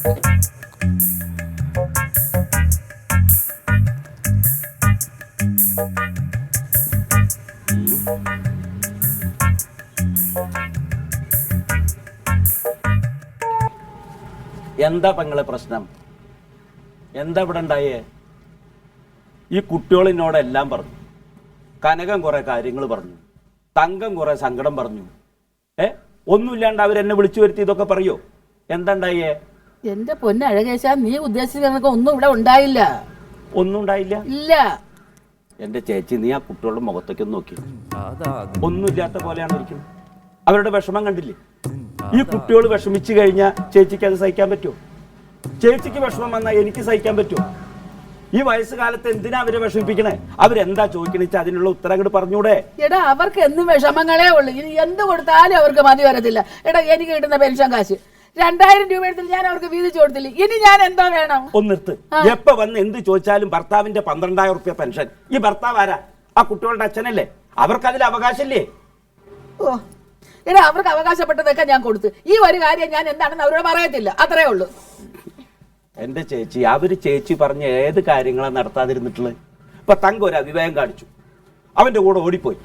എന്താ പെങ്ങളെ പ്രശ്നം? എന്താ ഇവിടെ ഉണ്ടായേ? ഈ കുട്ടികളെന്നോടെല്ലാം പറഞ്ഞു. കനകം കുറെ കാര്യങ്ങൾ പറഞ്ഞു, തങ്കം കുറെ സങ്കടം പറഞ്ഞു. ഒന്നുമില്ലാണ്ട് അവരെന്നെ വിളിച്ചു വരുത്തി ഇതൊക്കെ പറയോ? എന്താ ഉണ്ടായേ? എന്റെ പൊന്നഴകേശ, നീ ഉദ്ദേശിച്ച ഒന്നും ഇവിടെ ഉണ്ടായില്ല. ഒന്നും ഉണ്ടായില്ല? ഇല്ല. എന്റെ ചേച്ചി, നീ ആ കുട്ടികളുടെ മുഖത്തേക്ക് നോക്കി. ഒന്നുമില്ലാത്ത പോലെയാണ് ഇരിക്കുന്നത്. അവരുടെ വിഷമം കണ്ടില്ലേ? ഈ കുട്ടികൾ വിഷമിച്ചു കഴിഞ്ഞാൽ ചേച്ചിക്ക് അത് സഹിക്കാൻ പറ്റുമോ? ചേച്ചിക്ക് വിഷമം വന്നാൽ എനിക്ക് സഹിക്കാൻ പറ്റുമോ? ഈ വയസ്സുകാലത്ത് എന്തിനാ അവരെ വിഷമിപ്പിക്കണേ? അവരെന്താ ചോദിക്കണെച്ചാ അതിനുള്ള ഉത്തരം അങ്ങോട്ട് പറഞ്ഞൂടെ? എടാ, അവർക്ക് എന്നും വിഷമങ്ങളേ ഉള്ളു. ഇനി എന്ത് കൊടുത്താലും അവർക്ക് മതി വരത്തില്ല. എടാ, എനിക്ക് കിട്ടുന്ന പെൻഷൻ കാശ് 2000 രൂപ എടുത്ത് ഞാൻ അവർക്ക് വീതിച്ചു കൊടുത്തില്ല. ഇനി ഞാൻ എന്താ വേണം? ഒന്നിർത്ത്. എപ്പ വന്ന് എന്ത് ചോദിച്ചാലും ഭർത്താവിന്റെ 12,000 റുപ്യ പെൻഷൻ. ഈ ഭർത്താവ് ആരാ? ആ കുട്ടികളുടെ അച്ഛനല്ലേ? അവർക്ക് അതിൽ അവകാശമില്ലേ? ഓ എടാ, അവർക്ക് അവകാശപ്പെട്ടതൊക്കെ ഞാൻ കൊടുത്തു. ഈ ഒരു കാര്യം ഞാൻ എന്താണെന്ന് അവരോട് പറയത്തില്ല. അത്രേ ഉള്ളൂ. എന്റെ ചേച്ചി, അവര് ചേച്ചി പറഞ്ഞ ഏത് കാര്യങ്ങളാണ് നടത്താതിരുന്നിട്ടുള്ളത്? ഇപ്പൊ തങ്ക ഒരു അവിവേകം കാണിച്ചു, അവന്റെ കൂടെ ഓടിപ്പോയി.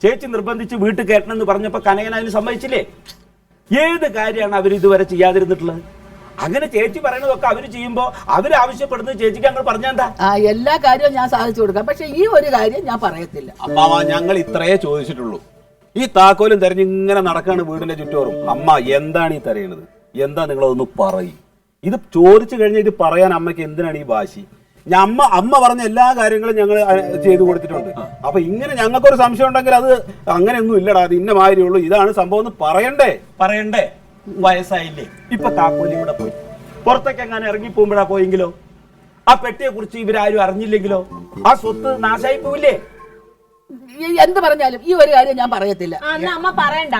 ചേച്ചി നിർബന്ധിച്ച് വീട്ടിൽ കയറ്റണമെന്ന് പറഞ്ഞപ്പോ കനകൻ അതിന് സമ്മതിച്ചില്ലേ? ഏത് കാര്യമാണ് അവർ ഇതുവരെ ചെയ്യാതിരുന്നിട്ടുള്ളത്? അങ്ങനെ ചേച്ചി പറയണതൊക്കെ അവര് ചെയ്യുമ്പോ അവര് ആവശ്യപ്പെടുന്നത് ചേച്ചിക്ക് അങ്ങ് പറഞ്ഞാ എല്ലാ കാര്യവും ഞാൻ സാധിച്ചു കൊടുക്കാം. പക്ഷെ ഈ ഒരു കാര്യം ഞാൻ പറയത്തില്ല. അമ്മാവ, ഞങ്ങൾ ഇത്രയേ ചോദിച്ചിട്ടുള്ളൂ. ഈ താക്കോലും തെരഞ്ഞിങ്ങനെ നടക്കാണ് വീടിന്റെ ചുറ്റോറും. അമ്മ, എന്താണ് ഈ തെരയണത്? എന്താ നിങ്ങളതൊന്ന് പറയും? ഇത് ചോദിച്ചു കഴിഞ്ഞാൽ ഇത് പറയാൻ അമ്മയ്ക്ക് എന്തിനാണ് ഈ വാശി? അമ്മ പറഞ്ഞ എല്ലാ കാര്യങ്ങളും ഞങ്ങൾ ചെയ്തു കൊടുത്തിട്ടുണ്ട്. അപ്പൊ ഇങ്ങനെ ഞങ്ങൾക്കൊരു സംശയം ഉണ്ടെങ്കിൽ അത് അങ്ങനെയൊന്നും ഇല്ലടാ, അത് ഇന്ന മാതിരി ഉള്ളൂ, ഇതാണ് സംഭവം എന്ന് പറയണ്ടേ? വയസ്സായില്ലേ? ഇപ്പൊ താക്കോലി ഇവിടെ പോയി പുറത്തേക്ക് എങ്ങനെ ഇറങ്ങി പോകുമ്പോഴാ പോയെങ്കിലോ? ആ പെട്ടിയെ കുറിച്ച് ഇവരാരും അറിഞ്ഞില്ലെങ്കിലോ? ആ സ്വത്ത് നാശായി പോവില്ലേ? എന്ത് പറഞ്ഞാലും ഈ ഒരു കാര്യം ഞാൻ പറയത്തില്ല. അമ്മ പറയണ്ട.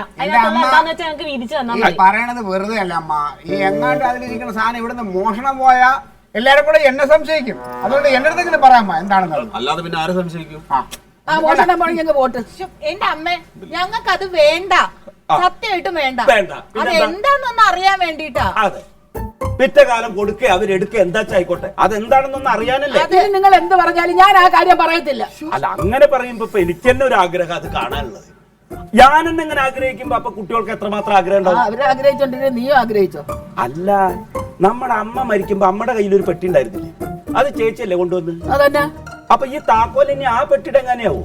പറയണത് വെറുതെ അല്ല അമ്മ. ഈ എങ്ങാണ്ട് അതിലിരിക്കുന്ന സാധനം ഇവിടുന്ന് മോഷണം പോയാ എല്ലാരും കൂടെ എന്നെ സംശയിക്കും. അതുകൊണ്ട് എന്റെ അടുത്തെങ്കിലും പറയാമോ എന്താണെന്ന്? അല്ലാതെ പിന്നെ ആരെ സംശയിക്കും? മോഷണം പോയി ഞങ്ങൾ പോട്ട്. എന്റെ അമ്മ, ഞങ്ങൾക്ക് അത് വേണ്ട, സത്യമായിട്ടും വേണ്ട. അത് എന്താണെന്നൊന്ന് അറിയാൻ വേണ്ടിട്ടാ. പിറ്റകാലം കൊടുക്കുക അവരെടുക്കുക, എന്താ ആയിക്കോട്ടെ, അതെന്താണെന്നൊന്ന് അറിയാനല്ലേ. നിങ്ങൾ എന്ത് പറഞ്ഞാലും ഞാൻ ആ കാര്യം പറയത്തില്ല. അല്ല, അങ്ങനെ പറയുമ്പോ എനിക്ക് തന്നെ ഒരു ആഗ്രഹം അത് കാണാനുള്ളത്. ഞാനെന്നെങ്ങനെ ആഗ്രഹിക്കുമ്പോ അപ്പൊ കുട്ടികൾക്ക് എത്രമാത്രം ആഗ്രഹം ഉണ്ടാവും? അവര് ആഗ്രഹിച്ചോണ്ടിരുന്ന നീയും ആഗ്രഹിച്ചോ? അല്ല, നമ്മുടെ അമ്മ മരിക്കുമ്പോ അമ്മയുടെ കയ്യിൽ ഒരു പെട്ടി ഉണ്ടായിരുന്നില്ലേ? അത് ചേച്ചിയല്ലേ കൊണ്ടുവന്ന്? അതന്നെ. അപ്പൊ ഈ താക്കോൽ ഇനി ആ പെട്ടിയുടെ എങ്ങനെയാവോ?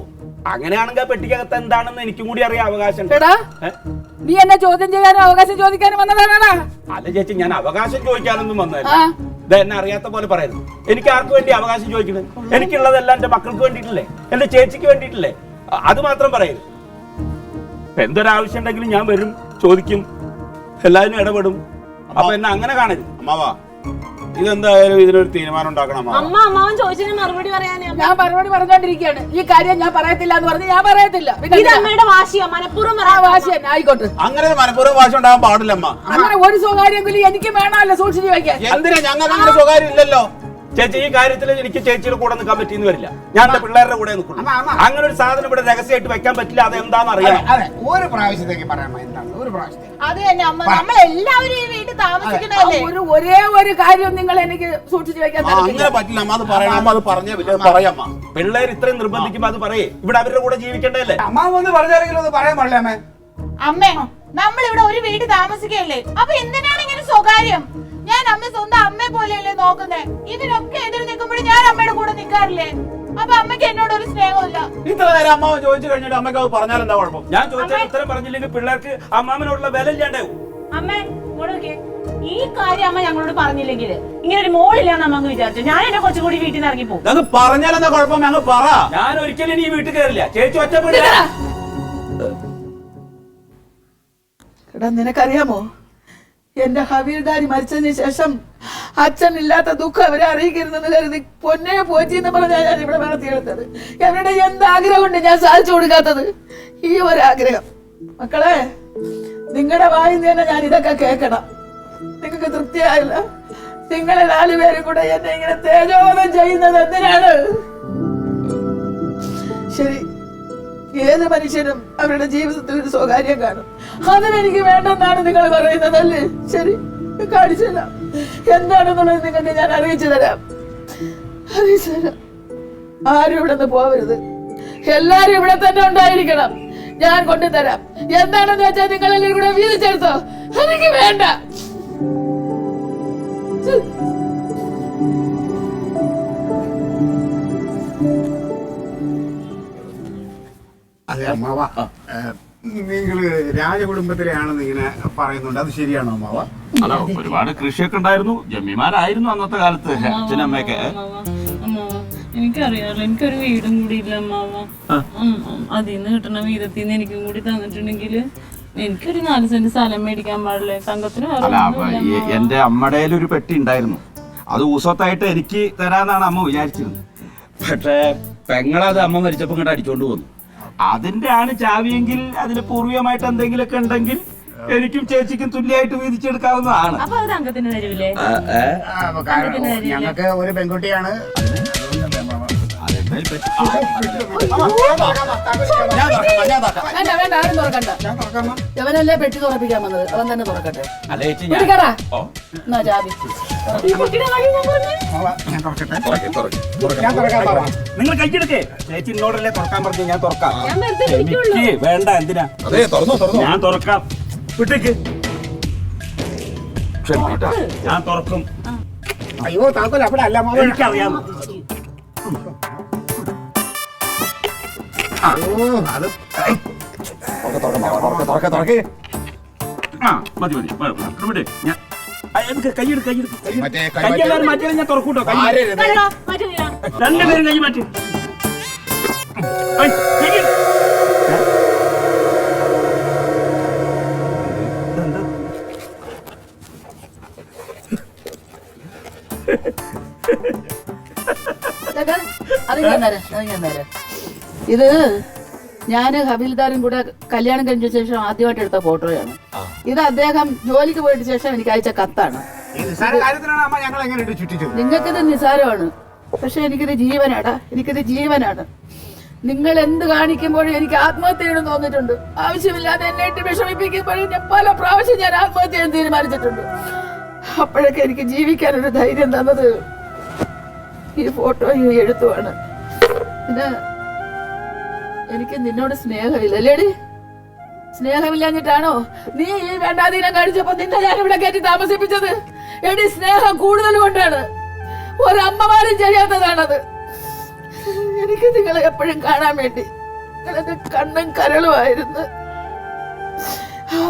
അങ്ങനെയാണെങ്കിൽ ആ പെട്ടിക്കകത്ത് എന്താണെന്ന് എനിക്കും കൂടി അറിയാൻ അവകാശം. നീ എന്നെ ചോദ്യം ചെയ്യാനും അവകാശം ചോദിക്കാനും വന്നതാണാ? അല്ല ചേച്ചി, ഞാൻ അവകാശം ചോദിക്കാനൊന്നും വന്നതല്ല. ഇത് എന്നെ അറിയാത്ത പോലെ പറയുന്നു. എനിക്ക് ആർക്ക് വേണ്ടി അവകാശം ചോദിക്കുന്നത്? എനിക്കുള്ളതെല്ലാം എന്റെ മക്കൾക്ക് വേണ്ടിയിട്ടില്ലേ, എന്റെ ചേച്ചിക്ക് വേണ്ടിയിട്ടില്ലേ? അത് മാത്രം പറയരുത്. എന്തൊരാവശ്യം ഉണ്ടെങ്കിലും ഞാൻ വരും, ചോദിക്കും, എല്ലാവരും ഇടപെടും. അപ്പൊ എന്നെ അങ്ങനെ കാണരുത്. അമ്മാവാ, ഇതെന്തായാലും ഇതിനൊരു തീരുമാനം ഉണ്ടാക്കണം. അമ്മാവൻ ചോദിച്ചതിന് മറുപടി പറയാനേ ഞാൻ മറുപടി പറഞ്ഞോണ്ടിരിക്കുകയാണ്. ഈ കാര്യം ഞാൻ പറയത്തില്ല എന്ന് പറഞ്ഞ് ഞാൻ പറയത്തില്ല. ഇത് അമ്മയുടെ വാശിയാ, മനഃപൂർവ്വം വാശി തന്നെ ആയിക്കോട്ടെ. അങ്ങനെ മനഃപൂർവ്വം വാശി ഉണ്ടാകാൻ പാടില്ല അമ്മ. അങ്ങനെ ഒരു സ്വകാര്യമെങ്കിലും എനിക്ക് വേണമല്ലോ സൂക്ഷിച്ചു വയ്ക്കാൻ. എന്തിനാ? ഞങ്ങൾക്ക് അങ്ങനെ സ്വകാര്യം ഇല്ലല്ലോ. ചേച്ചി, ഈ കാര്യത്തിൽ എനിക്ക് ചേച്ചിയുടെ കൂടെ നിൽക്കാൻ പറ്റിയെന്ന് വരില്ല. ഞാൻ എന്റെ പിള്ളേരുടെ കൂടെ നിൽക്കുന്നു. അങ്ങനെ ഒരു സാധനം ഇവിടെ രഹസ്യമായിട്ട് വെക്കാൻ പറ്റില്ല. അത് എന്താണെന്ന് അറിയാം. അതെ, ഒരു പ്രാവശ്യത്തേക്ക് പറയാമോ? എന്താണ് ഒരു പ്രാവശ്യത്തേക്ക്? അത് തന്നെ അമ്മ, നമ്മളെല്ലാവരും ഈ വീട്ടിൽ താമസിക്കണല്ലേ. ഒരേ ഒരു കാര്യം നിങ്ങൾ എനിക്ക് സൂക്ഷിച്ചു വെക്കാൻ അങ്ങനെ പറ്റില്ല അമ്മ. അത് പറയണം അമ്മ. അത് പറഞ്ഞേ പറയാം. പിള്ളേർ ഇത്രയും നിർബന്ധിക്കുമ്പോ അത് പറയേ. ഇവിടെ അവരുടെ കൂടെ ജീവിക്കണ്ടല്ലേ? അമ്മ ഒന്ന് പറഞ്ഞാലെങ്കിലും ഒന്ന് പറയാൻ പാടില്ല അമ്മേ. അമ്മേ, നമ്മളിവിടെ ഒരു വീട് താമസിക്കല്ലേ, അപ്പൊ എന്തിനാണ് ഇങ്ങനെ സ്വകാര്യം? ഞാൻ അമ്മ സ്വന്തം അമ്മയെ പോലെയല്ലേ നോക്കുന്നേ. ഇതിനൊക്കെ എതിര് നിൽക്കുമ്പോഴും ഞാൻ അമ്മയുടെ കൂടെ നിൽക്കാറില്ലേ? അപ്പൊ അമ്മയ്ക്ക് എന്നോട് ഒരു സ്നേഹമില്ല. ഇത്ര നേരം അമ്മ ചോദിച്ചു കഴിഞ്ഞിട്ട് അമ്മയ്ക്ക് അത് പറഞ്ഞാൽ എന്താ കുഴപ്പം? ഞാൻ ചോദിച്ചാൽ ഉത്തരം പറഞ്ഞില്ലെങ്കിൽ പിള്ളേർക്ക് അമ്മാമനോടുള്ള വില ഇല്ലാണ്ടാവും. അമ്മേ, ഈ കാര്യം അമ്മ ഞങ്ങളോട് പറഞ്ഞില്ലെങ്കിൽ ഇങ്ങനെ ഒരു മോളില്ലാന്ന് അമ്മ വിചാരിച്ചു. ഞാൻ എന്നെ കുറച്ചുകൂടി വീട്ടിൽ നിന്ന് ഇറങ്ങി പോകും. അത് പറഞ്ഞാൽ എന്താ കുഴപ്പം? ഞങ്ങൾ പറ. ഞാൻ ഒരിക്കലും ഇനി വീട്ടിൽ കയറില്ല. ചേച്ചി ഒറ്റപ്പെടില്ല. എടാ, നിനക്കറിയാമോ, എന്റെ ഹവീൽദാരി മരിച്ചതിന് ശേഷം അച്ഛനില്ലാത്ത ദുഃഖം അവരെ അറിയിക്കരുതെന്ന് കരുതി പൊന്നെ പോറ്റി എന്ന് പറഞ്ഞാൽ ഞാൻ ഇവിടെ വളർത്തിയെടുത്തത്. അവരുടെ എന്താഗ്രഹമുണ്ട് ഞാൻ സാധിച്ചു കൊടുക്കാത്തത്? ഈ ഒരാഗ്രഹം. മക്കളെ, നിങ്ങളുടെ വായിൽ തന്നെ ഞാൻ ഇതൊക്കെ കേൾക്കണം. നിങ്ങൾക്ക് തൃപ്തിയായില്ല? നിങ്ങളെ 4 പേരും കൂടെ എന്നെ ഇങ്ങനെ തേജോവധം ചെയ്യുന്നത് എന്തിനാണ്? ശരി, ഏത് മനുഷ്യനും അവരുടെ ജീവിതത്തിൽ ഒരു സ്വകാര്യം കാണും. അതിനെനിക്ക് വേണ്ടെന്നാണ് നിങ്ങൾ പറയുന്നത് അല്ലേ? ശരി, കാണിച്ചു തരാം. എന്താണെന്നുള്ളത് നിങ്ങൾക്ക് ഞാൻ അറിയിച്ചു തരാം. ആരും ഇവിടെ നിന്ന് പോവരുത്. എല്ലാരും ഇവിടെ തന്നെ ഉണ്ടായിരിക്കണം. ഞാൻ കൊണ്ടുതരാം. എന്താണെന്ന് വെച്ചാൽ നിങ്ങളെല്ലാം കൂടെ വീതിച്ചെടുത്തോ. എനിക്ക് വേണ്ട. അതെ അമ്മാവ, നിങ്ങള് രാജകുടുംബത്തിലെയാണെന്ന് ഇങ്ങനെ പറയുന്നുണ്ട്, അത് ശരിയാണോ അമ്മാവ? അല്ല, ഒരുപാട് കൃഷിയൊക്കെ ഉണ്ടായിരുന്നു, ജമ്മിമാരായിരുന്നു അന്നത്തെ കാലത്ത് അച്ഛനമ്മയൊക്കെ. എനിക്കറിയാലോ, എനിക്കൊരു വീടും കൂടി ഇല്ല അമ്മാവ. അതിന്ന് കിട്ടണ വീതത്തിന്ന് എനിക്കും കൂടി തന്നിട്ടുണ്ടെങ്കിൽ എനിക്കൊരു 4 സെന്റ് സ്ഥലം മേടിക്കാൻ പാടില്ലേ? തങ്കത്തിന് എന്റെ അമ്മയുടെ ഒരു പെട്ടി ഉണ്ടായിരുന്നു, അത് ഊസത്തായിട്ട് എനിക്ക് തരാന്നാണ് അമ്മ വിചാരിച്ചിരുന്നത്. പക്ഷേ പെങ്ങളത് അമ്മ മരിച്ചപ്പോ ഇങ്ങോട്ട് അടിച്ചോണ്ട് പോന്നു. അതിന്റെ ആണ് ചാവിയെങ്കിൽ അതിന് പൂർവികമായിട്ട് എന്തെങ്കിലുമൊക്കെ ഉണ്ടെങ്കിൽ എനിക്കും ചേച്ചിക്കും തുല്യമായിട്ട് വീതിച്ചെടുക്കാവുന്നതാണ്. അപ്പൊ അത് തങ്കത്തിന് തരൂലേ? ഞങ്ങൾക്ക് ഒരു പെൺകുട്ടിയാണ്. വേണ്ട വേണ്ട, ആരും തുറക്കണ്ട. അവനല്ലേ പെട്ടി തുറപ്പിക്കാൻ വന്നത്, അവൻ തന്നെ തുറക്കട്ടെ. എന്നാ ചാവി. നിങ്ങൾ കൈയെടുക്കേ. ചേച്ചി എന്നോടല്ലേ തുറക്കാൻ പറഞ്ഞു, ഞാൻ തുറക്കാം. വേണ്ട, എന്തിനാ? ഞാൻ തുറക്കാം. വിട്ടേക്ക്, ഞാൻ തുറക്കും. അയ്യോ താക്കോൽ അവിടെ അല്ല അമ്മാവ. എനിക്കറിയാം. അത് മതി മതി, വിട്. ഞാൻ കൈയെടുക്ക്, മറ്റേ കൈയെല്ലാരും മാറ്റിയാൽ ഞാൻ തുറക്കൂട്ടോ. ആരരുത്. രണ്ടുപേരും കൈ മാറ്റി. അത് ഞാൻ തരാം, അത് ഞാൻ തരാം. ഇത് ഞാന് ഹബീൽദാരും കൂടെ കല്യാണം കഴിഞ്ഞ ശേഷം ആദ്യമായിട്ട് എടുത്ത ഫോട്ടോയാണ്. ഇത് അദ്ദേഹം ജോലിക്ക് പോയിട്ട് ശേഷം എനിക്ക് അയച്ച കത്താണ്. നിങ്ങൾക്കിത് നിസാരമാണ്, പക്ഷെ എനിക്കിത് ജീവനാടാ, എനിക്കിത് ജീവനാണ്. നിങ്ങൾ എന്ത് കാണിക്കുമ്പോഴും എനിക്ക് ആത്മഹത്യ ചെയ്യണം തോന്നിയിട്ടുണ്ട്. ആവശ്യമില്ലാതെ എന്നെ ഇട്ട് വിഷമിപ്പിക്കുമ്പോഴും ഞാൻ പല പ്രാവശ്യം ഞാൻ ആത്മഹത്യ ചെയ്യാൻ തീരുമാനിച്ചിട്ടുണ്ട്. അപ്പോഴൊക്കെ എനിക്ക് ജീവിക്കാനൊരു ധൈര്യം തന്നത് ഈ ഫോട്ടോ, ഈ എഴുത്തുമാണ്. പിന്നെ എനിക്ക് നിന്നോട് സ്നേഹമില്ല അല്ലേടി? സ്നേഹമില്ലാഞ്ഞിട്ടാണോ നീ ഈ വേണ്ടാധീനം കാണിച്ചപ്പോ നിന്നെ ഞാൻ ഇവിടെ കയറ്റി താമസിപ്പിച്ചത്? എടി, സ്നേഹം കൂടുതൽ കൊണ്ടാണ്, ഒരമ്മമാരും ചെയ്യാത്തതാണത്. എനിക്ക് നിങ്ങളെ എപ്പോഴും കാണാൻ വേണ്ടി നിങ്ങളെന്റെ കണ്ണും കരളുമായിരുന്നു.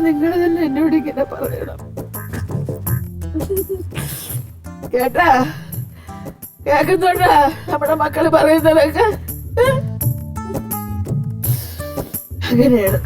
നിങ്ങൾ തന്നെ എന്നോട് ഇങ്ങനെ പറയണം. കേട്ടാ? കേൾക്കുന്നുണ്ടാ നമ്മുടെ മക്കള് പറയുന്നതൊക്കെ? അങ്ങനെയാണ്.